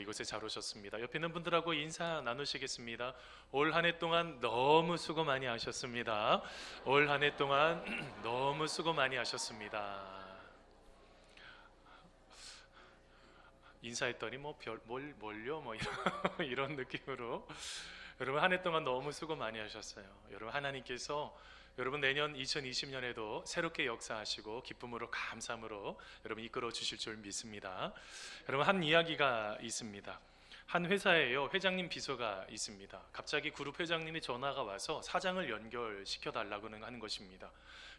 이곳에 잘 오셨습니다. 옆에 있는 분들하고 인사 나누시겠습니다. 올 한 해 동안 너무 수고 많이 하셨습니다. 올 한 해 동안 너무 수고 많이 하셨습니다. 인사했더니 뭘요? 이런 느낌으로 여러분 한 해 동안 너무 수고 많이 하셨어요. 여러분 하나님께서 여러분 내년 2020년에도 새롭게 역사하시고 기쁨으로 감사함으로 여러분 이끌어 주실 줄 믿습니다. 여러분 한 이야기가 있습니다. 한 회사에요 회장님 비서가 있습니다. 갑자기 그룹 회장님이 전화가 와서 사장을 연결시켜 달라고 하는 것입니다.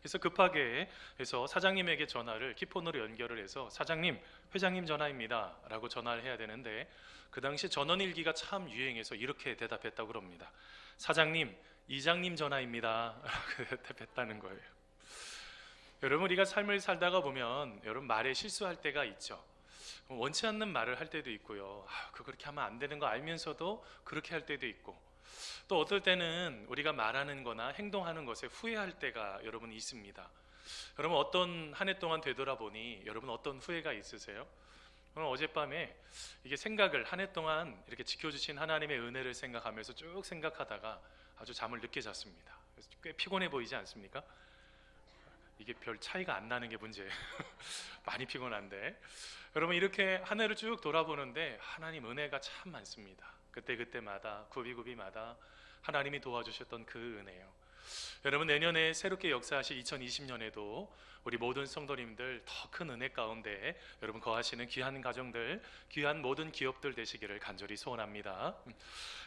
그래서 급하게 해서 사장님에게 전화를 키폰으로 연결을 해서 사장님 회장님 전화입니다 라고 전화를 해야 되는데 그 당시 전원일기가 참 유행해서 이렇게 대답했다고 그럽니다. 사장님 이장님 전화입니다 라고 대답했다는 거예요. 여러분 우리가 삶을 살다가 보면 여러분 말에 실수할 때가 있죠. 원치 않는 말을 할 때도 있고요. 그렇게 하면 안 되는 거 알면서도 그렇게 할 때도 있고 또 어떨 때는 우리가 말하는 거나 행동하는 것에 후회할 때가 여러분 있습니다. 여러분 어떤 한 해 동안 되돌아보니 여러분 어떤 후회가 있으세요? 어젯밤에 이게 생각을 한 해 동안 이렇게 지켜주신 하나님의 은혜를 생각하면서 쭉 생각하다가 아주 잠을 늦게 잤습니다. 그래서 꽤 피곤해 보이지 않습니까? 이게 별 차이가 안 나는 게 문제예요. 많이 피곤한데 여러분 이렇게 한 해를 쭉 돌아보는데 하나님 은혜가 참 많습니다. 그때그때마다 구비구비마다 하나님이 도와주셨던 그 은혜요. 여러분 내년에 새롭게 역사하실 2020년에도 우리 모든 성도님들 더 큰 은혜 가운데 여러분 거하시는 귀한 가정들, 귀한 모든 기업들 되시기를 간절히 소원합니다.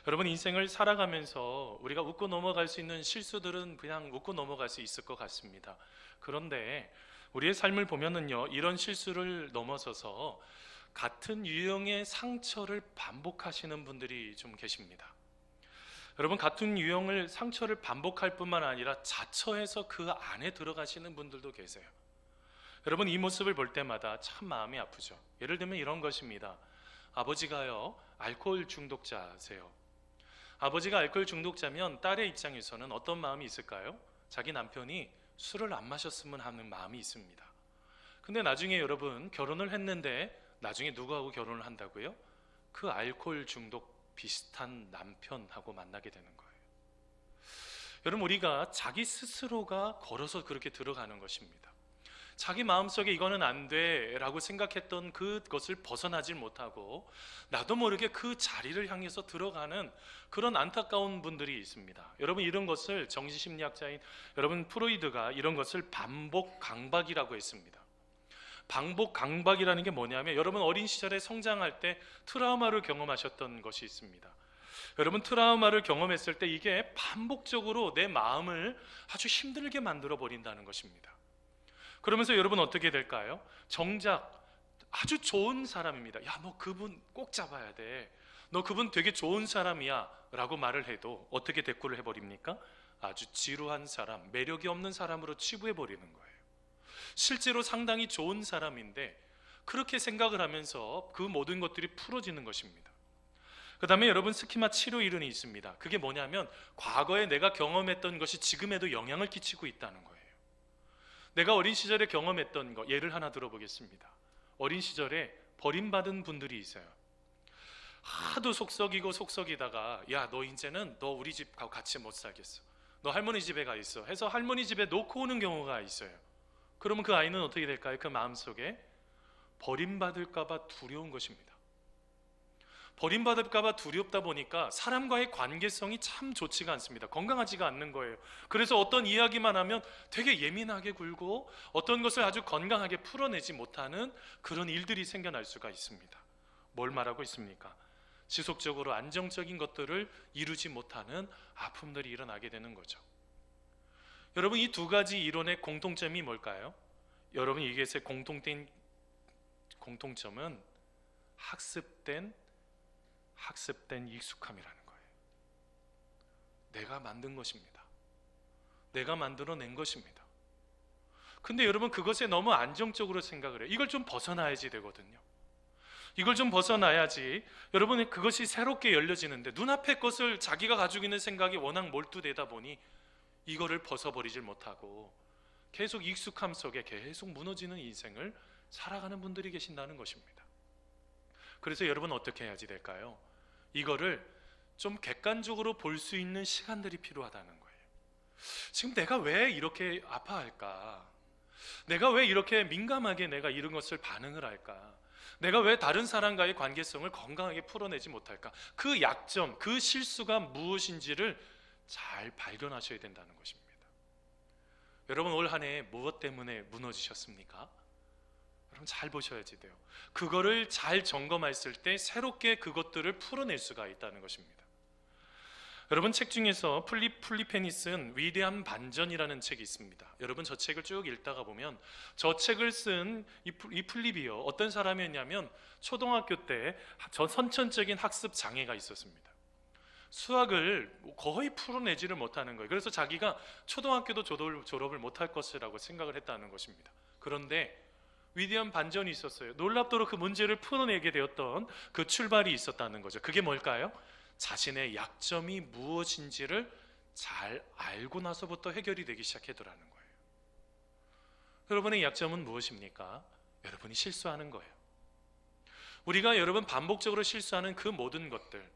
여러분 인생을 살아가면서 우리가 웃고 넘어갈 수 있는 실수들은 그냥 웃고 넘어갈 수 있을 것 같습니다. 그런데 우리의 삶을 보면은요 이런 실수를 넘어서서 같은 유형의 상처를 반복하시는 분들이 좀 계십니다. 여러분 같은 유형을 상처를 반복할 뿐만 아니라 자처해서 그 안에 들어가시는 분들도 계세요. 여러분 이 모습을 볼 때마다 참 마음이 아프죠. 예를 들면 이런 것입니다. 아버지가요 알코올 중독자세요. 아버지가 알코올 중독자면 딸의 입장에서는 어떤 마음이 있을까요? 자기 남편이 술을 안 마셨으면 하는 마음이 있습니다. 근데 나중에 여러분 결혼을 했는데 나중에 누구하고 결혼을 한다고요? 그 알코올 중독 비슷한 남편하고 만나게 되는 거예요. 여러분 우리가 자기 스스로가 걸어서 그렇게 들어가는 것입니다. 자기 마음속에 이거는 안 돼 라고 생각했던 그것을 벗어나질 못하고 나도 모르게 그 자리를 향해서 들어가는 그런 안타까운 분들이 있습니다. 여러분 이런 것을 정신심리학자인 여러분 프로이드가 이런 것을 반복 강박이라고 했습니다. 반복 강박이라는 게 뭐냐면 여러분 어린 시절에 성장할 때 트라우마를 경험하셨던 것이 있습니다. 여러분 트라우마를 경험했을 때 이게 반복적으로 내 마음을 아주 힘들게 만들어 버린다는 것입니다. 그러면서 여러분 어떻게 될까요? 정작 아주 좋은 사람입니다. 야, 너 그분 꼭 잡아야 돼. 너 그분 되게 좋은 사람이야 라고 말을 해도 어떻게 대꾸를 해버립니까? 아주 지루한 사람, 매력이 없는 사람으로 치부해 버리는 거예요. 실제로 상당히 좋은 사람인데 그렇게 생각을 하면서 그 모든 것들이 풀어지는 것입니다. 그 다음에 여러분 스키마 치료 이론이 있습니다. 그게 뭐냐면 과거에 내가 경험했던 것이 지금에도 영향을 끼치고 있다는 거예요. 내가 어린 시절에 경험했던 거 예를 하나 들어보겠습니다. 어린 시절에 버림받은 분들이 있어요. 하도 속썩이다가 야 너 이제는 너 우리 집 가고 같이 못 살겠어. 너 할머니 집에 가 있어 해서 할머니 집에 놓고 오는 경우가 있어요. 그러면 그 아이는 어떻게 될까요? 그 마음속에 버림받을까봐 두려운 것입니다. 버림받을까봐 두렵다 보니까 사람과의 관계성이 참 좋지가 않습니다. 건강하지가 않는 거예요. 그래서 어떤 이야기만 하면 되게 예민하게 굴고 어떤 것을 아주 건강하게 풀어내지 못하는 그런 일들이 생겨날 수가 있습니다. 뭘 말하고 있습니까? 지속적으로 안정적인 것들을 이루지 못하는 아픔들이 일어나게 되는 거죠. 여러분 이 두 가지 이론의 공통점이 뭘까요? 여러분 이것의 공통점은 학습된 익숙함이라는 거예요. 내가 만든 것입니다. 내가 만들어낸 것입니다. 근데 여러분 그것에 너무 안정적으로 생각을 해요. 이걸 좀 벗어나야지 되거든요. 이걸 좀 벗어나야지 여러분 그것이 새롭게 열려지는데 눈앞의 것을 자기가 가지고 있는 생각이 워낙 몰두되다 보니 이거를 벗어버리질 못하고 계속 익숙함 속에 계속 무너지는 인생을 살아가는 분들이 계신다는 것입니다. 그래서 여러분 어떻게 해야지 될까요? 이거를 좀 객관적으로 볼 수 있는 시간들이 필요하다는 거예요. 지금 내가 왜 이렇게 아파할까? 내가 왜 이렇게 민감하게 내가 이런 것을 반응을 할까? 내가 왜 다른 사람과의 관계성을 건강하게 풀어내지 못할까? 그 약점, 그 실수가 무엇인지를 잘 발견하셔야 된다는 것입니다. 여러분 올 한 해 무엇 때문에 무너지셨습니까? 여러분 잘 보셔야지 돼요. 그거를 잘 점검했을 때 새롭게 그것들을 풀어낼 수가 있다는 것입니다. 여러분 책 중에서 플리펜이 쓴 위대한 반전이라는 책이 있습니다. 여러분 저 책을 쭉 읽다가 보면 저 책을 쓴 이 플립이요, 어떤 사람이었냐면 초등학교 때 저 선천적인 학습 장애가 있었습니다. 수학을 거의 풀어내지를 못하는 거예요. 그래서 자기가 초등학교도 졸업을 못할 것이라고 생각을 했다는 것입니다. 그런데 위대한 반전이 있었어요. 놀랍도록 그 문제를 풀어내게 되었던 그 출발이 있었다는 거죠. 그게 뭘까요? 자신의 약점이 무엇인지를 잘 알고 나서부터 해결이 되기 시작하더라는 거예요. 여러분의 약점은 무엇입니까? 여러분이 실수하는 거예요. 우리가 여러분 반복적으로 실수하는 그 모든 것들,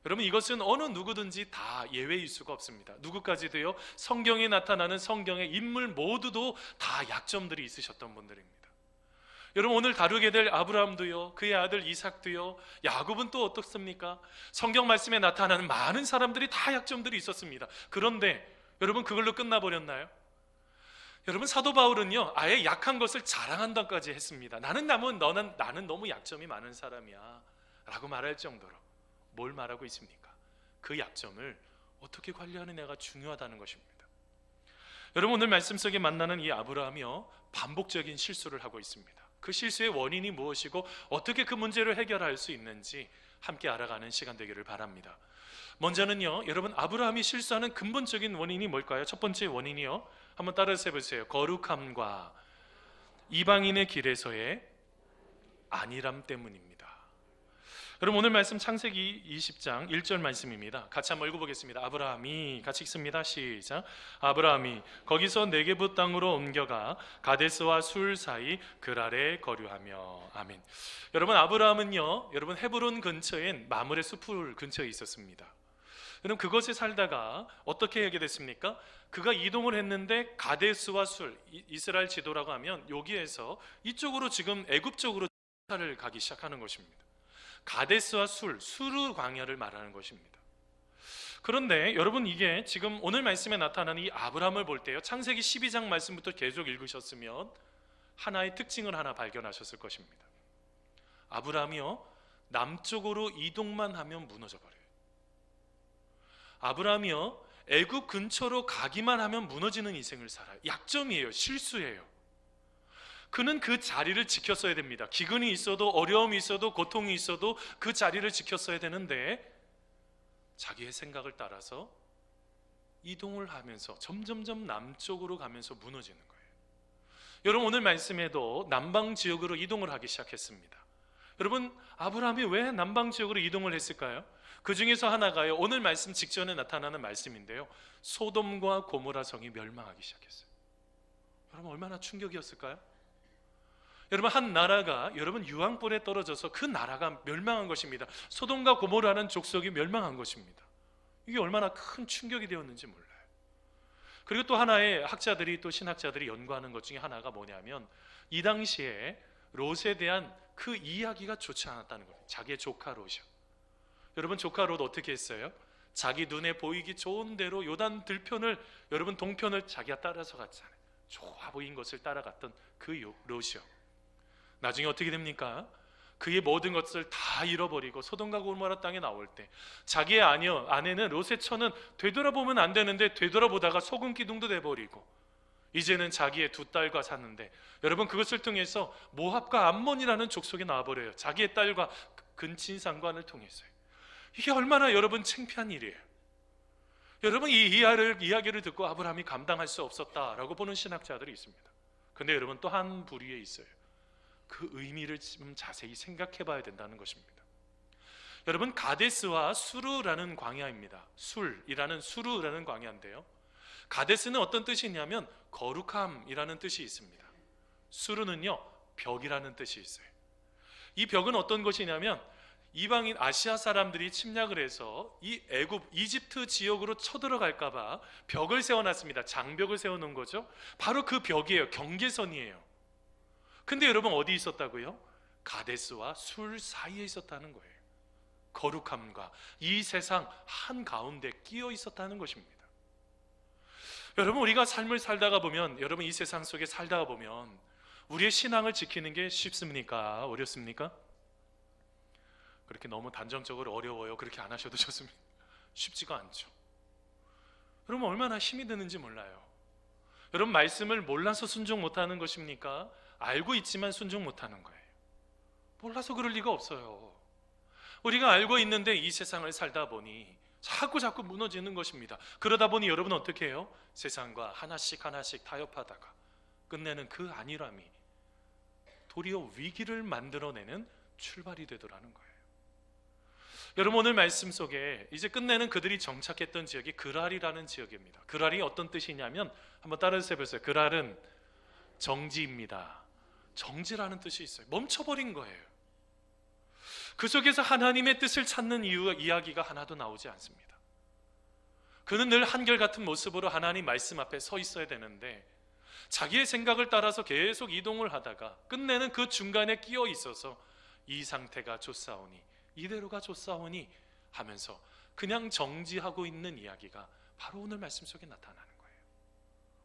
여러분 이것은 어느 누구든지 다 예외일 수가 없습니다. 누구까지도요, 성경에 나타나는 성경의 인물 모두도 다 약점들이 있으셨던 분들입니다. 여러분 오늘 다루게 될 아브라함도요, 그의 아들 이삭도요, 야곱은 또 어떻습니까? 성경 말씀에 나타나는 많은 사람들이 다 약점들이 있었습니다. 그런데 여러분 그걸로 끝나버렸나요? 여러분 사도 바울은요, 아예 약한 것을 자랑한다까지 했습니다. 나는 너무 약점이 많은 사람이야 라고 말할 정도로. 뭘 말하고 있습니까? 그 약점을 어떻게 관리하느냐가 중요하다는 것입니다. 여러분 오늘 말씀 속에 만나는 이 아브라함이요, 반복적인 실수를 하고 있습니다. 그 실수의 원인이 무엇이고 어떻게 그 문제를 해결할 수 있는지 함께 알아가는 시간 되기를 바랍니다. 먼저는요, 여러분 아브라함이 실수하는 근본적인 원인이 뭘까요? 첫 번째 원인이요, 한번 따라서 해보세요. 거룩함과 이방인의 길에서의 안일함 때문입니다. 여러분 오늘 말씀 창세기 20장 1절 말씀입니다. 같이 한번 읽어보겠습니다. 아브라함이, 같이 읽습니다. 시작. 아브라함이 거기서 네게부 땅으로 옮겨가 가데스와 술 사이 그랄에 거류하며. 아멘. 여러분 아브라함은요, 여러분 헤브론 근처엔 마므레 숲을 근처에 있었습니다. 여러분 그곳에 살다가 어떻게 하게 됐습니까? 그가 이동을 했는데 가데스와 술, 이스라엘 지도라고 하면 여기에서 이쪽으로 지금 애굽 쪽으로 를 가기 시작하는 것입니다. 가데스와 수르 광야를 말하는 것입니다. 그런데 여러분 이게 지금 오늘 말씀에 나타나는 이 아브라함을 볼 때요, 창세기 12장 말씀부터 계속 읽으셨으면 하나의 특징을 하나 발견하셨을 것입니다. 아브라함이요, 남쪽으로 이동만 하면 무너져 버려요. 아브라함이요, 애굽 근처로 가기만 하면 무너지는 인생을 살아요. 약점이에요. 실수예요. 그는 그 자리를 지켰어야 됩니다. 기근이 있어도 어려움이 있어도 고통이 있어도 그 자리를 지켰어야 되는데 자기의 생각을 따라서 이동을 하면서 점점점 남쪽으로 가면서 무너지는 거예요. 여러분 오늘 말씀에도 남방 지역으로 이동을 하기 시작했습니다. 여러분 아브라함이 왜 남방 지역으로 이동을 했을까요? 그 중에서 하나가요, 오늘 말씀 직전에 나타나는 말씀인데요, 소돔과 고모라 성이 멸망하기 시작했어요. 여러분 얼마나 충격이었을까요? 여러분 한 나라가 여러분 유황불에 떨어져서 그 나라가 멸망한 것입니다. 소돔과 고모라는 족속이 멸망한 것입니다. 이게 얼마나 큰 충격이 되었는지 몰라요. 그리고 또 하나의 학자들이, 또 신학자들이 연구하는 것 중에 하나가 뭐냐면 이 당시에 롯에 대한 그 이야기가 좋지 않았다는 거예요. 자기의 조카 롯이요. 여러분 조카 롯 어떻게 했어요? 자기 눈에 보이기 좋은 대로 요단 들편을, 여러분 동편을 자기가 따라서 갔잖아요. 좋아 보인 것을 따라갔던 그 롯이요, 나중에 어떻게 됩니까? 그의 모든 것을 다 잃어버리고 소돔과 고모라 땅에 나올 때 자기의 아내는 롯의 처는 되돌아보면 안 되는데 되돌아보다가 소금 기둥도 돼버리고 이제는 자기의 두 딸과 사는데, 여러분 그것을 통해서 모압과 암몬이라는 족속이 나와버려요. 자기의 딸과 근친 상관을 통해서요. 이게 얼마나 여러분 창피한 일이에요. 여러분 이 이야기를 듣고 아브라함이 감당할 수 없었다라고 보는 신학자들이 있습니다. 근데 여러분 또 한 부류에 있어요. 그 의미를 좀 자세히 생각해 봐야 된다는 것입니다. 여러분 가데스와 수르라는 광야입니다. 수르라는 광야인데요, 가데스는 어떤 뜻이 있냐면 거룩함이라는 뜻이 있습니다. 수르는요 벽이라는 뜻이 있어요. 이 벽은 어떤 것이냐면 이방인 아시아 사람들이 침략을 해서 이 애굽 이집트 지역으로 쳐들어갈까 봐 벽을 세워놨습니다. 장벽을 세워놓은 거죠. 바로 그 벽이에요. 경계선이에요. 근데 여러분 어디 있었다고요? 가데스와 술 사이에 있었다는 거예요. 거룩함과 이 세상 한가운데 끼어 있었다는 것입니다. 여러분, 우리가 삶을 살다가 보면, 여러분 이 세상 속에 살다가 보면 우리의 신앙을 지키는 게 쉽습니까? 어렵습니까? 그렇게 너무 단정적으로 어려워요 그렇게 안 하셔도 좋습니다. 쉽지가 않죠. 여러분 얼마나 힘이 드는지 몰라요. 여러분 말씀을 몰라서 순종 못하는 것입니까? 알고 있지만 순종 못하는 거예요. 몰라서 그럴 리가 없어요. 우리가 알고 있는데 이 세상을 살다 보니 자꾸 무너지는 것입니다. 그러다 보니 여러분 어떻게 해요? 세상과 하나씩 타협하다가 끝내는 그 안일함이 도리어 위기를 만들어내는 출발이 되더라는 거예요. 여러분 오늘 말씀 속에 이제 끝내는 그들이 정착했던 지역이 그랄이라는 지역입니다. 그랄이 어떤 뜻이냐면 한번 따라서 해보세요. 그랄은 정지입니다. 정지라는 뜻이 있어요. 멈춰버린 거예요. 그 속에서 하나님의 뜻을 찾는 이야기가 하나도 나오지 않습니다. 그는 늘 한결같은 모습으로 하나님 말씀 앞에 서 있어야 되는데 자기의 생각을 따라서 계속 이동을 하다가 끝내는 그 중간에 끼어 있어서 이 상태가 좋사오니 이대로가 좋사오니 하면서 그냥 정지하고 있는 이야기가 바로 오늘 말씀 속에 나타나는 거예요.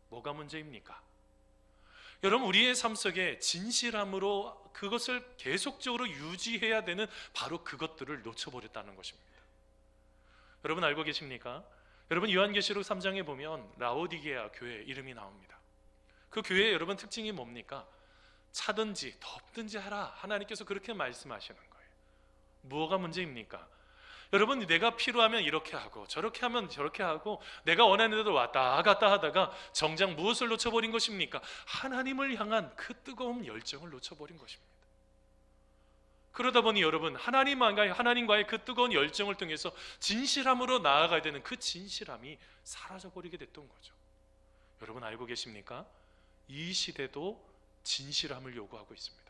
뭐가 문제입니까? 여러분 우리의 삶 속에 진실함으로 그것을 계속적으로 유지해야 되는 바로 그것들을 놓쳐버렸다는 것입니다. 여러분 알고 계십니까? 여러분 요한계시록 3장에 보면 라오디게아 교회 이름이 나옵니다. 그 교회의 여러분 특징이 뭡니까? 차든지 덥든지 하라, 하나님께서 그렇게 말씀하시는 거예요. 무엇가 문제입니까? 여러분 내가 필요하면 이렇게 하고 저렇게 하면 저렇게 하고 내가 원하는 데로 왔다 갔다 하다가 정작 무엇을 놓쳐버린 것입니까? 하나님을 향한 그 뜨거운 열정을 놓쳐버린 것입니다. 그러다 보니 여러분 하나님과의 그 뜨거운 열정을 통해서 진실함으로 나아가야 되는 그 진실함이 사라져버리게 됐던 거죠. 여러분 알고 계십니까? 이 시대도 진실함을 요구하고 있습니다.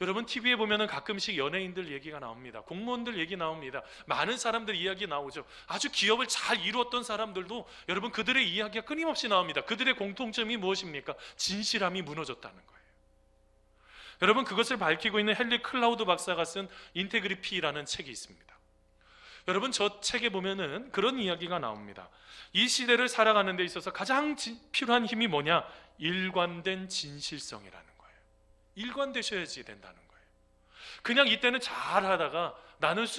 여러분 TV에 보면 가끔씩 연예인들 얘기가 나옵니다. 공무원들 얘기 나옵니다. 많은 사람들 이야기 나오죠. 아주 기업을 잘 이루었던 사람들도 여러분 그들의 이야기가 끊임없이 나옵니다. 그들의 공통점이 무엇입니까? 진실함이 무너졌다는 거예요. 여러분 그것을 밝히고 있는 헨리 클라우드 박사가 쓴 인테그리피라는 책이 있습니다. 여러분 저 책에 보면은 그런 이야기가 나옵니다. 이 시대를 살아가는 데 있어서 가장 필요한 힘이 뭐냐? 일관된 진실성이라는 거예요. 일관되셔야지 된다는 거예요. 그냥 이때는 잘 하다가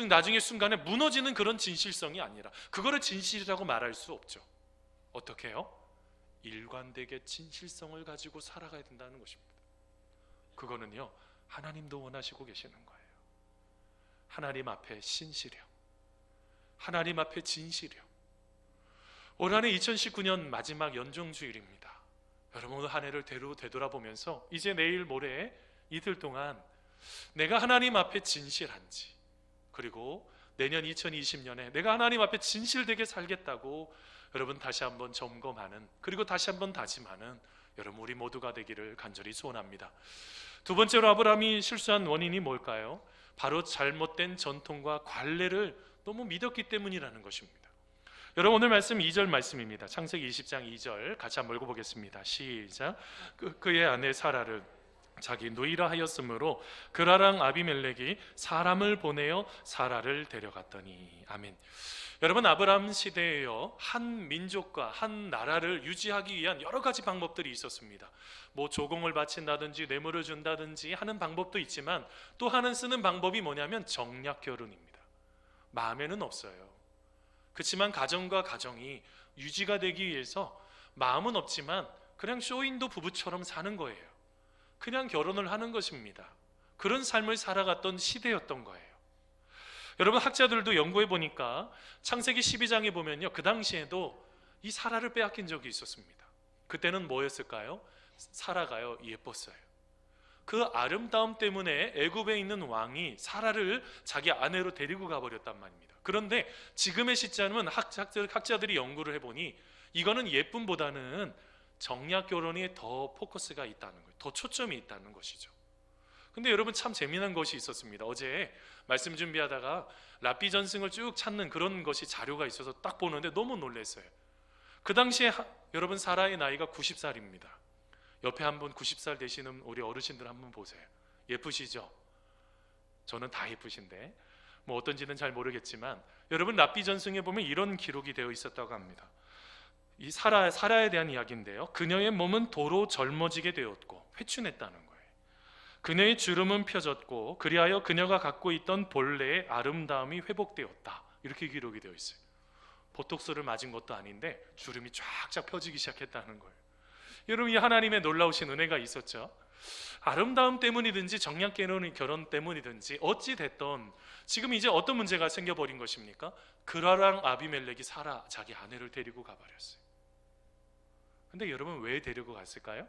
나중에 순간에 무너지는 그런 진실성이 아니라 그거를 진실이라고 말할 수 없죠. 어떻게 해요? 일관되게 진실성을 가지고 살아가야 된다는 것입니다. 그거는요 하나님도 원하시고 계시는 거예요. 하나님 앞에 신실형, 하나님 앞에 진실형. 올 한해 2019년 마지막 연종주일입니다. 여러분 오늘 한 해를 되돌아보면서 이제 내일 모레 이틀 동안 내가 하나님 앞에 진실한지, 그리고 내년 2020년에 내가 하나님 앞에 진실되게 살겠다고 여러분 다시 한번 점검하는, 그리고 다시 한번 다짐하는 여러분 우리 모두가 되기를 간절히 소원합니다. 두 번째로 아브라함이 실수한 원인이 뭘까요? 바로 잘못된 전통과 관례를 너무 믿었기 때문이라는 것입니다. 여러분 오늘 말씀 2절 말씀입니다. 창세기 20장 2절 같이 한번 읽어보겠습니다. 시작. 그의 아내 사라를 자기 누이라 하였으므로 그라랑 아비멜렉이 사람을 보내어 사라를 데려갔더니. 아멘. 여러분 아브라함 시대에요 한 민족과 한 나라를 유지하기 위한 여러 가지 방법들이 있었습니다. 뭐 조공을 바친다든지 뇌물을 준다든지 하는 방법도 있지만 또 하나 쓰는 방법이 뭐냐면 정략 결혼입니다. 마음에는 없어요. 그렇지만 가정과 가정이 유지가 되기 위해서 마음은 없지만 그냥 쇼윈도 부부처럼 사는 거예요. 그냥 결혼을 하는 것입니다. 그런 삶을 살아갔던 시대였던 거예요. 여러분 학자들도 연구해 보니까 창세기 12장에 보면요 그 당시에도 이 사라를 빼앗긴 적이 있었습니다. 그때는 뭐였을까요? 사라가요 예뻤어요. 그 아름다움 때문에 애굽에 있는 왕이 사라를 자기 아내로 데리고 가버렸단 말입니다. 그런데 지금의 시점은 학자들이 연구를 해보니 이거는 예쁨보다는 정략 결혼에 더 포커스가 있다는 거예요. 더 초점이 있다는 것이죠. 근데 여러분 참 재미난 것이 있었습니다. 어제 말씀 준비하다가 랍비 전승을 쭉 찾는 그런 것이 자료가 있어서 딱 보는데 너무 놀랐어요. 그 당시에 여러분 사라의 나이가 90살입니다. 옆에 한분 90살 되시는 우리 어르신들 한번 보세요. 예쁘시죠? 저는 다 예쁘신데 뭐 어떤지는 잘 모르겠지만 여러분 랍비 전승에 보면 이런 기록이 되어 있었다고 합니다. 이 사라에 대한 이야기인데요. 그녀의 몸은 도로 젊어지게 되었고 회춘했다는 거예요. 그녀의 주름은 펴졌고 그리하여 그녀가 갖고 있던 본래의 아름다움이 회복되었다. 이렇게 기록이 되어 있어요. 보톡스를 맞은 것도 아닌데 주름이 쫙쫙 펴지기 시작했다는 거예요. 여러분 이 하나님의 놀라우신 은혜가 있었죠. 아름다움 때문이든지 정략 결혼 때문이든지 어찌 됐던 지금 이제 어떤 문제가 생겨버린 것입니까? 그라랑 아비멜렉이 사라 자기 아내를 데리고 가버렸어요. 근데 여러분 왜 데리고 갔을까요?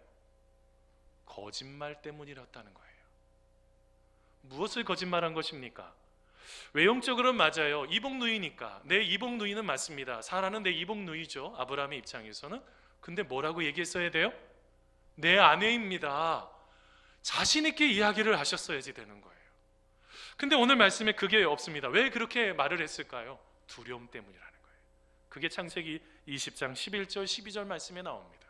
거짓말 때문이었다는 거예요. 무엇을 거짓말한 것입니까? 외형적으로는 맞아요. 이복 누이니까. 내 이복 누이는 맞습니다. 사라는 내 이복 누이죠. 아브라함의 입장에서는. 근데 뭐라고 얘기했어야 돼요? 내 아내입니다. 자신 있게 이야기를 하셨어야지 되는 거예요. 근데 오늘 말씀에 그게 없습니다. 왜 그렇게 말을 했을까요? 두려움 때문이라는 거예요. 그게 창세기 20장 11절 12절 말씀에 나옵니다.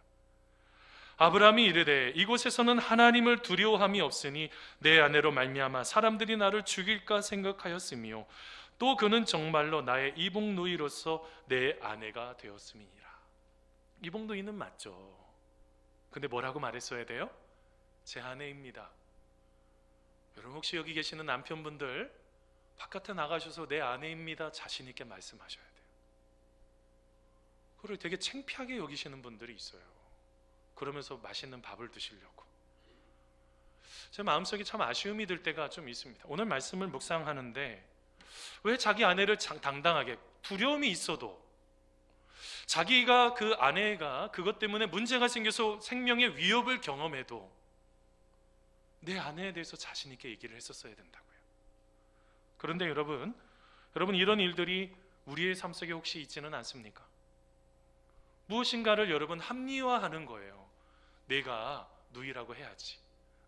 아브라함이 이르되 이곳에서는 하나님을 두려워함이 없으니 내 아내로 말미암아 사람들이 나를 죽일까 생각하였으며 또 그는 정말로 나의 이복 누이로서 내 아내가 되었음이니라. 이복 누이는 맞죠. 근데 뭐라고 말했어야 돼요? 제 아내입니다. 여러분 혹시 여기 계시는 남편분들 바깥에 나가셔서 내 아내입니다 자신 있게 말씀하셔야 돼요. 그걸 되게 창피하게 여기시는 분들이 있어요. 그러면서 맛있는 밥을 드시려고. 제 마음속에 참 아쉬움이 들 때가 좀 있습니다. 오늘 말씀을 묵상하는데 왜 자기 아내를 당당하게, 두려움이 있어도 자기가 그 아내가 그것 때문에 문제가 생겨서 생명의 위협을 경험해도 내 아내에 대해서 자신 있게 얘기를 했었어야 된다고요. 그런데 여러분 이런 일들이 우리의 삶 속에 혹시 있지는 않습니까? 무엇인가를 여러분 합리화하는 거예요. 내가 누이라고 해야지,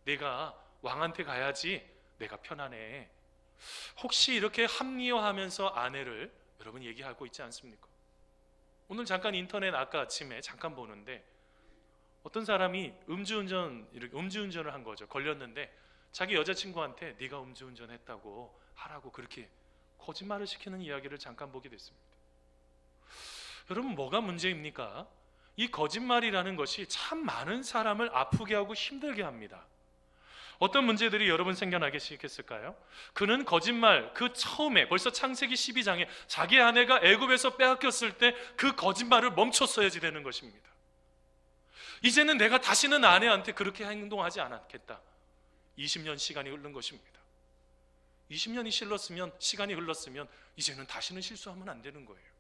내가 왕한테 가야지 내가 편하네. 혹시 이렇게 합리화하면서 아내를 여러분 얘기하고 있지 않습니까? 오늘 인터넷 아까 아침에 잠깐 보는데 어떤 사람이 음주운전을 한 거죠. 걸렸는데 자기 여자친구한테 네가 음주운전했다고 하라고 그렇게 거짓말을 시키는 이야기를 잠깐 보게 됐습니다. 여러분 뭐가 문제입니까? 이 거짓말이라는 것이 참 많은 사람을 아프게 하고 힘들게 합니다. 어떤 문제들이 여러분 생겨나게 시작했을까요? 그는 거짓말, 그 처음에 벌써 창세기 12장에 자기 아내가 애굽에서 빼앗겼을 때 그 거짓말을 멈췄어야지 되는 것입니다. 이제는 내가 다시는 아내한테 그렇게 행동하지 않았겠다. 20년 시간이 흐른 것입니다. 20년이 시간이 흘렀으면 이제는 다시는 실수하면 안 되는 거예요.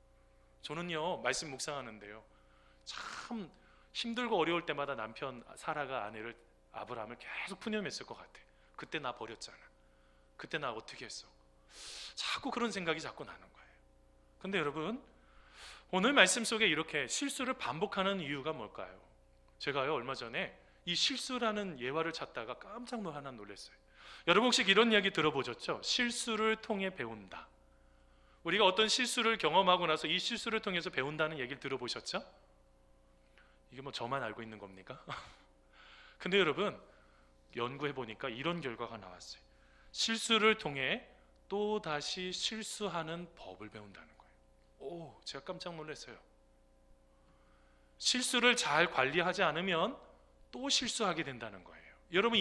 저는요 말씀 묵상하는데요 참 힘들고 어려울 때마다 남편 사라가 아브라함을 계속 푸념했을 것 같아. 그때 나 버렸잖아. 그때 나 어떻게 했어. 자꾸 그런 생각이 자꾸 나는 거예요. 근데 여러분 오늘 말씀 속에 이렇게 실수를 반복하는 이유가 뭘까요? 제가요 얼마 전에 이 실수라는 예화를 찾다가 깜짝 놀랐어요. 여러분 혹시 이런 이야기 들어보셨죠? 실수를 통해 배운다. 우리가 어떤 실수를 경험하고 나서 이 실수를 통해서 배운다는 얘기를 들어보셨죠? 이게 뭐 저만 알고 있는 겁니까? 근데 여러분 연구해 보니까 이런 결과가 나왔어요. 실수를 통해 또 다시 실수하는 법을 배운다는 거예요. 제가 깜짝 놀랐어요. 실수를 잘 관리하지 않으면 또 실수하게 된다는 거예요. 여러분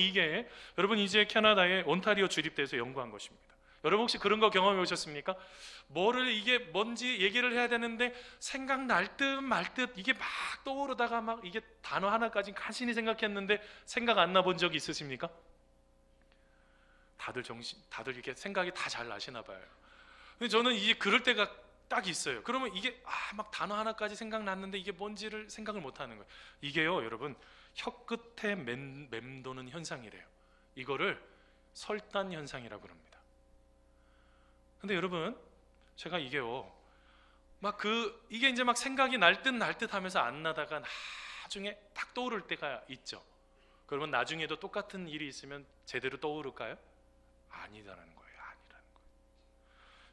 이제 캐나다의 온타리오 주립대에서 연구한 것입니다. 여러분 혹시 그런 거 경험해 보셨습니까? 이게 뭔지 얘기를 해야 되는데 생각날 듯 말 듯 이게 막 떠오르다가 막 이게 단어 하나까지 간신히 생각했는데 생각 안 나 본 적 있으십니까? 다들 이렇게 생각이 다 잘 나시나 봐요. 근데 저는 이게 그럴 때가 딱 있어요. 그러면 이게 막 단어 하나까지 생각났는데 이게 뭔지를 생각을 못 하는 거예요. 이게요 여러분 혀끝에 맴도는 현상이래요. 이거를 설단 현상이라고 합니다. 근데 여러분 제가 이게 이제 막 생각이 날 듯 하면서 안 나다가 나중에 딱 떠오를 때가 있죠. 그러면 나중에도 똑같은 일이 있으면 제대로 떠오를까요? 아니라는 거예요. 아니라는 거예요.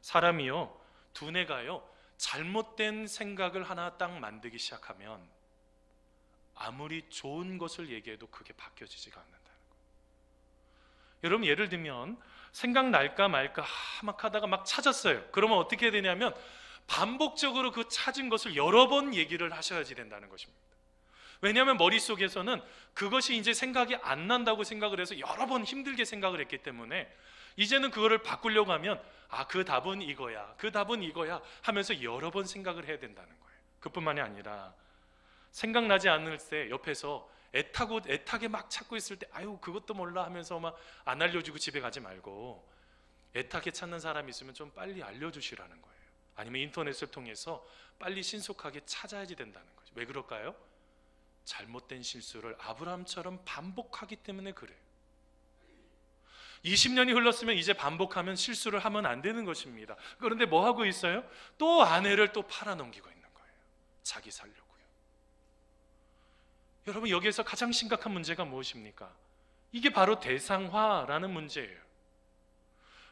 사람이요, 두뇌가요, 잘못된 생각을 하나 딱 만들기 시작하면 아무리 좋은 것을 얘기해도 그게 바뀌어지지가 않는다는 거예요. 여러분, 예를 들면 생각날까 말까 막 하다가 막 찾았어요. 그러면 어떻게 해야 되냐면 반복적으로 그 찾은 것을 여러 번 얘기를 하셔야지 된다는 것입니다. 왜냐하면 머릿속에서는 그것이 이제 생각이 안 난다고 생각을 해서 여러 번 힘들게 생각을 했기 때문에 이제는 그거를 바꾸려고 하면 그 답은 이거야, 그 답은 이거야 하면서 여러 번 생각을 해야 된다는 거예요. 그뿐만이 아니라 생각나지 않을 때 옆에서 애타게 막 찾고 있을 때 아유 그것도 몰라 하면서 막 안 알려주고 집에 가지 말고 애타게 찾는 사람이 있으면 좀 빨리 알려주시라는 거예요. 아니면 인터넷을 통해서 빨리 신속하게 찾아야지 된다는 거죠. 왜 그럴까요? 잘못된 실수를 아브라함처럼 반복하기 때문에 그래요. 20년이 흘렀으면 이제 반복하면 실수를 하면 안 되는 것입니다. 그런데 뭐 하고 있어요? 또 아내를 또 팔아넘기고 있는 거예요. 자기 살려고요. 여러분, 여기에서 가장 심각한 문제가 무엇입니까? 이게 바로 대상화라는 문제예요.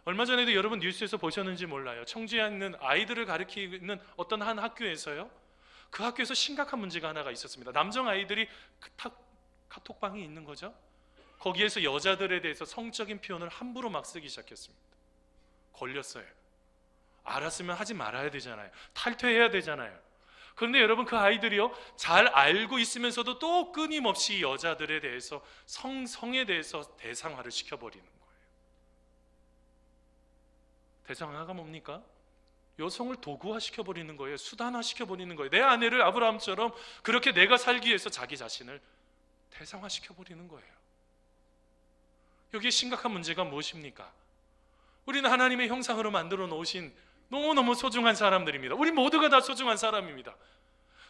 얼마 전에도 여러분 뉴스에서 보셨는지 몰라요. 청주에 있는 아이들을 가르치는 어떤 한 학교에서요, 그 학교에서 심각한 문제가 하나가 있었습니다. 남성 아이들이 카톡방이 있는 거죠. 거기에서 여자들에 대해서 성적인 표현을 함부로 막 쓰기 시작했습니다. 걸렸어요. 알았으면 하지 말아야 되잖아요. 탈퇴해야 되잖아요. 그런데 여러분, 그 아이들이요, 잘 알고 있으면서도 또 끊임없이 여자들에 대해서 성에 대해서 대상화를 시켜버리는 거예요. 대상화가 뭡니까? 여성을 도구화 시켜버리는 거예요. 수단화 시켜버리는 거예요. 내 아내를 아브라함처럼 그렇게 내가 살기 위해서 자기 자신을 대상화 시켜버리는 거예요. 여기에 심각한 문제가 무엇입니까? 우리는 하나님의 형상으로 만들어 놓으신 너무너무 소중한 사람들입니다. 우리 모두가 다 소중한 사람입니다.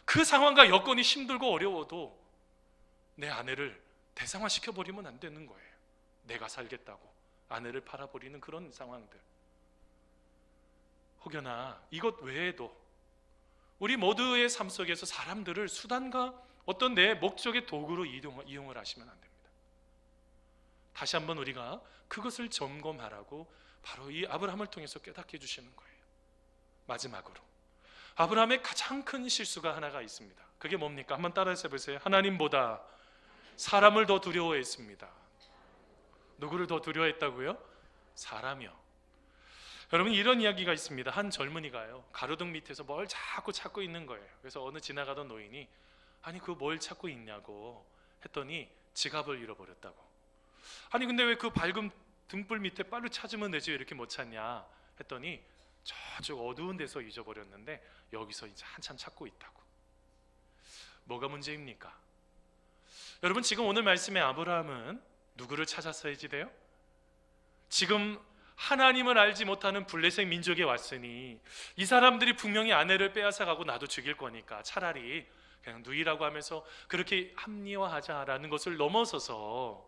그 상황과 여건이 힘들고 어려워도 내 아내를 대상화 시켜버리면 안 되는 거예요. 내가 살겠다고 아내를 팔아버리는 그런 상황들. 혹여나 이것 외에도 우리 모두의 삶 속에서 사람들을 수단과 어떤 내 목적의 도구로 이용을 하시면 안 됩니다. 다시 한번 우리가 그것을 점검하라고 바로 이 아브라함을 통해서 깨닫게 해주시는 거예요. 마지막으로 아브라함의 가장 큰 실수가 하나가 있습니다. 그게 뭡니까? 한번 따라서 해보세요. 하나님보다 사람을 더 두려워했습니다. 누구를 더 두려워했다고요? 사람이요. 여러분, 이런 이야기가 있습니다. 한 젊은이가요, 가로등 밑에서 뭘 자꾸 찾고 있는 거예요. 그래서 어느 지나가던 노인이 아니 그 뭘 찾고 있냐고 했더니 지갑을 잃어버렸다고. 아니 근데 왜 그 밝은 등불 밑에 빨리 찾으면 되지 왜 이렇게 못 찾냐 했더니 저쪽 어두운 데서 잊어버렸는데 여기서 이제 한참 찾고 있다고. 뭐가 문제입니까? 여러분, 지금 오늘 말씀의 아브라함은 누구를 찾았어야지 돼요? 지금 하나님을 알지 못하는 블레셋 민족에 왔으니 이 사람들이 분명히 아내를 빼앗아가고 나도 죽일 거니까 차라리 그냥 누이라고 하면서 그렇게 합리화하자라는 것을 넘어서서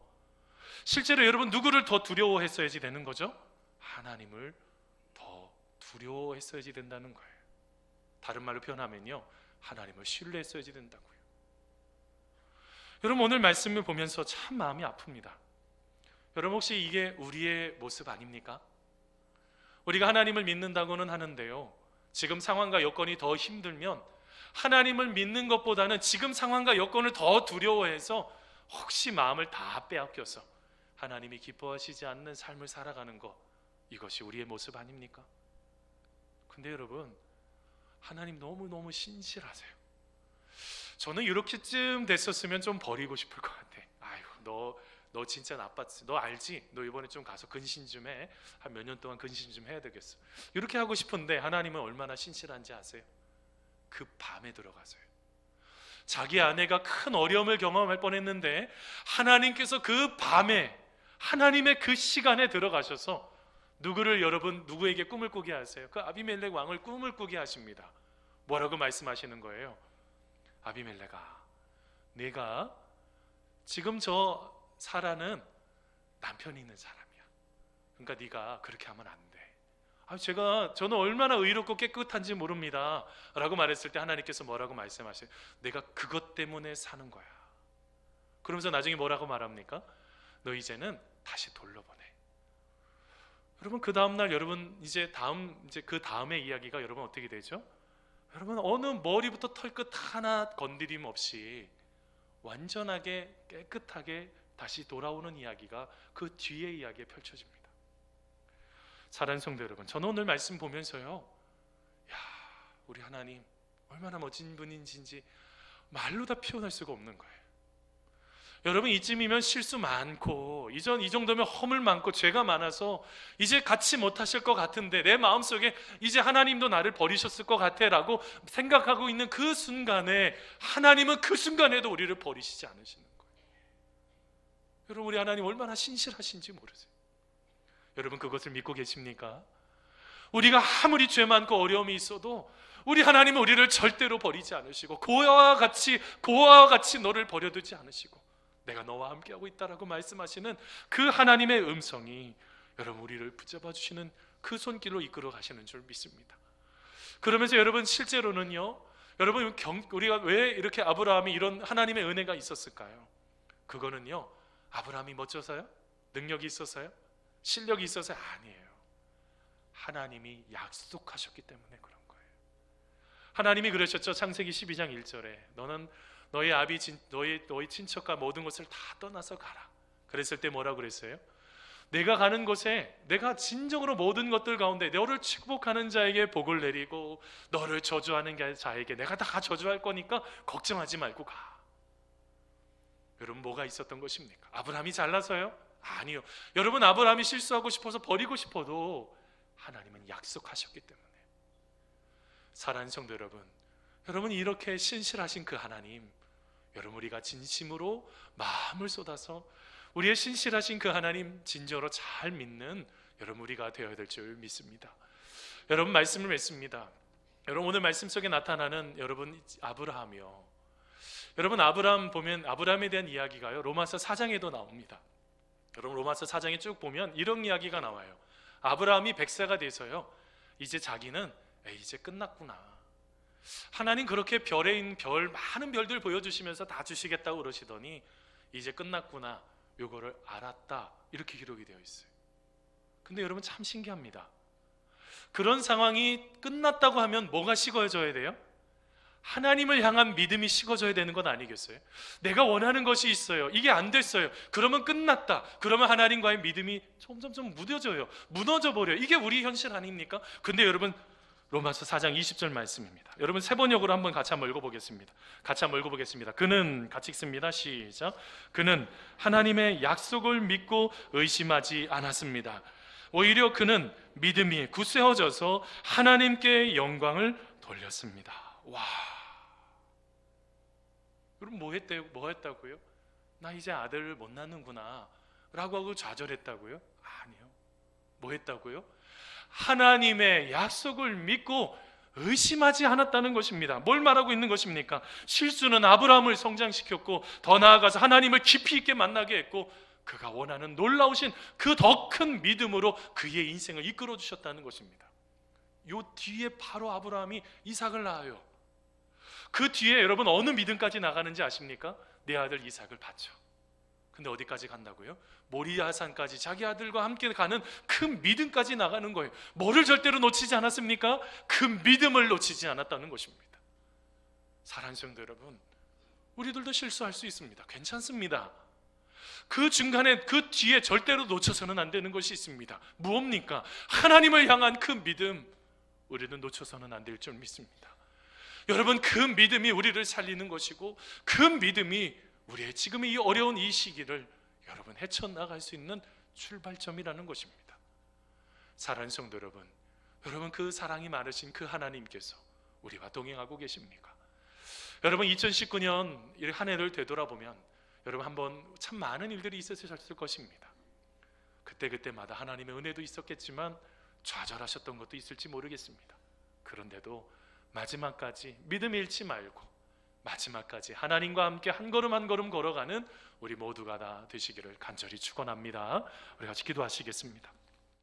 실제로 여러분 누구를 더 두려워했어야지 되는 거죠? 하나님을 더 두려워했어야지 된다는 거예요. 다른 말로 표현하면요, 하나님을 신뢰했어야지 된다고요. 여러분, 오늘 말씀을 보면서 참 마음이 아픕니다. 여러분, 혹시 이게 우리의 모습 아닙니까? 우리가 하나님을 믿는다고는 하는데요, 지금 상황과 여건이 더 힘들면 하나님을 믿는 것보다는 지금 상황과 여건을 더 두려워해서 혹시 마음을 다 빼앗겨서 하나님이 기뻐하시지 않는 삶을 살아가는 것, 이것이 우리의 모습 아닙니까? 근데 여러분, 하나님 너무너무 신실하세요. 저는 이렇게쯤 됐었으면 좀 버리고 싶을 것 같아. 아유, 너 진짜 나빴지. 너 알지? 너 이번에 좀 가서 근신 좀 해. 한 몇 년 동안 근신 좀 해야 되겠어. 이렇게 하고 싶은데 하나님은 얼마나 신실한지 아세요? 그 밤에 들어가서요, 자기 아내가 큰 어려움을 경험할 뻔했는데 하나님께서 그 밤에 하나님의 그 시간에 들어가셔서 누구에게 꿈을 꾸게 하세요? 그 아비멜렉 왕을 꿈을 꾸게 하십니다. 뭐라고 말씀하시는 거예요? 아비멜렉아, 네가 지금 저 사라는 남편이 있는 사람이야. 그러니까 네가 그렇게 하면 안 돼. 저는 얼마나 의롭고 깨끗한지 모릅니다 라고 말했을 때 하나님께서 뭐라고 말씀하세요? 내가 그것 때문에 사는 거야. 그러면서 나중에 뭐라고 말합니까? 너 이제는 다시 돌려보내. 여러분 그 다음날 여러분 이제 그 다음의 이야기가 여러분 어떻게 되죠? 여러분 어느 머리부터 털끝 하나 건드림 없이 완전하게 깨끗하게 다시 돌아오는 이야기가 그 뒤의 이야기에 펼쳐집니다. 사랑하는 성도 여러분, 저는 오늘 말씀 보면서요, 야, 우리 하나님 얼마나 멋진 분인지 말로 다 표현할 수가 없는 거예요. 여러분 이쯤이면 실수 많고 이 정도면 허물 많고 죄가 많아서 이제 같이 못하실 것 같은데 내 마음속에 이제 하나님도 나를 버리셨을 것 같아 라고 생각하고 있는 그 순간에 하나님은 그 순간에도 우리를 버리시지 않으시는 거예요. 여러분 우리 하나님 얼마나 신실하신지 모르세요. 여러분 그것을 믿고 계십니까? 우리가 아무리 죄 많고 어려움이 있어도 우리 하나님은 우리를 절대로 버리지 않으시고 고아와 같이 너를 버려두지 않으시고 내가 너와 함께하고 있다라고 말씀하시는 그 하나님의 음성이 여러분 우리를 붙잡아 주시는 그 손길로 이끌어 가시는 줄 믿습니다. 그러면서 여러분 실제로는요, 여러분 우리가 왜 이렇게 아브라함이 이런 하나님의 은혜가 있었을까요? 그거는요, 아브라함이 멋져서요? 능력이 있어서요? 실력이 있어서 아니에요. 하나님이 약속하셨기 때문에 그런 거예요. 하나님이 그러셨죠. 창세기 12장 1절에 너는 너희 너희 친척과 모든 것을 다 떠나서 가라. 그랬을 때 뭐라고 그랬어요? 내가 가는 곳에 내가 진정으로 모든 것들 가운데 너를 축복하는 자에게 복을 내리고 너를 저주하는 자에게 내가 다 저주할 거니까 걱정하지 말고 가. 여러분 뭐가 있었던 것입니까? 아브라함이 잘나서요? 아니요. 여러분 아브라함이 실수하고 싶어서 버리고 싶어도 하나님은 약속하셨기 때문에. 사랑하는 성도 여러분, 여러분 이렇게 신실하신 그 하나님, 여러분 우리가 진심으로 마음을 쏟아서 우리의 신실하신 그 하나님 진정으로 잘 믿는 여러분 우리가 되어야 될 줄 믿습니다. 여러분 말씀을 맺습니다. 여러분 오늘 말씀 속에 나타나는 여러분 아브라함이요, 여러분 아브라함 보면 아브라함에 대한 이야기가요 로마서 4장에도 나옵니다. 여러분 로마서 4장에 쭉 보면 이런 이야기가 나와요. 아브라함이 100세가 돼서요 이제 자기는 이제 끝났구나, 하나님 그렇게 별에 있는 많은 별들 보여주시면서 다 주시겠다고 그러시더니 이제 끝났구나, 요거를 알았다, 이렇게 기록이 되어 있어요. 근데 여러분 참 신기합니다. 그런 상황이 끝났다고 하면 뭐가 식어져야 돼요? 하나님을 향한 믿음이 식어져야 되는 건 아니겠어요? 내가 원하는 것이 있어요, 이게 안 됐어요, 그러면 끝났다. 그러면 하나님과의 믿음이 점점 무너져 버려요. 이게 우리 현실 아닙니까? 근데 여러분 로마서 4장 20절 말씀입니다. 여러분 세 번역으로 한번 같이 한번 읽어보겠습니다. 그는, 같이 읽습니다. 시작. 그는 하나님의 약속을 믿고 의심하지 않았습니다. 오히려 그는 믿음이 굳세어져서 하나님께 영광을 돌렸습니다. 와, 그럼 뭐 했다고요? 나 이제 아들을 못 낳는구나 라고 하고 좌절했다고요? 아니요. 뭐 했다고요? 하나님의 약속을 믿고 의심하지 않았다는 것입니다. 뭘 말하고 있는 것입니까? 실수는 아브라함을 성장시켰고 더 나아가서 하나님을 깊이 있게 만나게 했고 그가 원하는 놀라우신 그 더 큰 믿음으로 그의 인생을 이끌어 주셨다는 것입니다. 요 뒤에 바로 아브라함이 이삭을 낳아요. 그 뒤에 여러분 어느 믿음까지 나가는지 아십니까? 내 아들 이삭을 바쳐. 근데 어디까지 간다고요? 모리아산까지 자기 아들과 함께 가는 그 믿음까지 나가는 거예요. 뭐를 절대로 놓치지 않았습니까? 그 믿음을 놓치지 않았다는 것입니다. 사랑하는 성도 여러분, 우리들도 실수할 수 있습니다. 괜찮습니다. 그 중간에 그 뒤에 절대로 놓쳐서는 안 되는 것이 있습니다. 무엇입니까? 하나님을 향한 그 믿음, 우리는 놓쳐서는 안 될 줄 믿습니다. 여러분 그 믿음이 우리를 살리는 것이고 그 믿음이 우리의 지금 이 어려운 이 시기를 여러분 헤쳐나갈 수 있는 출발점이라는 것입니다. 사랑하는 성도 여러분, 여러분 그 사랑이 많으신 그 하나님께서 우리와 동행하고 계십니까? 여러분 2019년 한 해를 되돌아보면 여러분 한번 참 많은 일들이 있었을 것입니다. 그때마다 하나님의 은혜도 있었겠지만 좌절하셨던 것도 있을지 모르겠습니다. 그런데도 마지막까지 믿음 잃지 말고 마지막까지 하나님과 함께 한 걸음 한 걸음 걸어가는 우리 모두가 다 되시기를 간절히 축원합니다. 우리 같이 기도하시겠습니다.